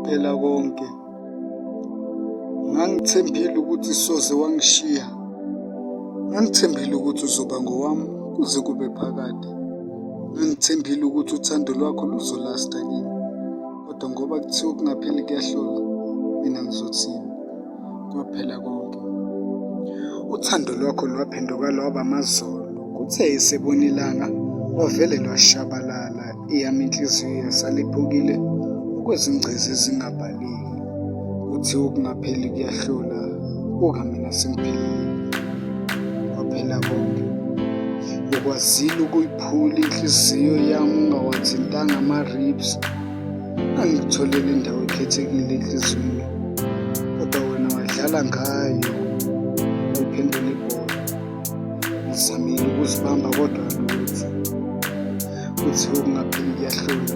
kwaphela konke. Ngangithembile ukuthi soze wangishiya. Ngangithembile ukuthi uzoba ngowami kuze kube phakade. Ngangithembile ukuthi uthando lwakho luzolasta kimi. Kodwa ngoba kuthiwa okungapheli kuyahlola, mina ngizothini? Kwaphela konke. Uthando lwakho lwaphenduka lwaba amazolo. Kuthe esebona ilanga lwavele lwashabalala. Iyami inhliziyo yasala iphukile okwezingcezi ezingabaleki. Kuthiwa okungapheli kuyahlula, buka mina sengiphelile. Kwaphela konke. Ukwazile ukuyiphula inhliziyo yami ungawathintanga ama-ribs. Angikutholele indawo ekhethekile enhliziyweni, kodwa wena wadlala ngayo, uyiphendula ibhola. Ngizamile ukuzibamba kodwa lutho. Kuthiwa okungapheli kuyahlula,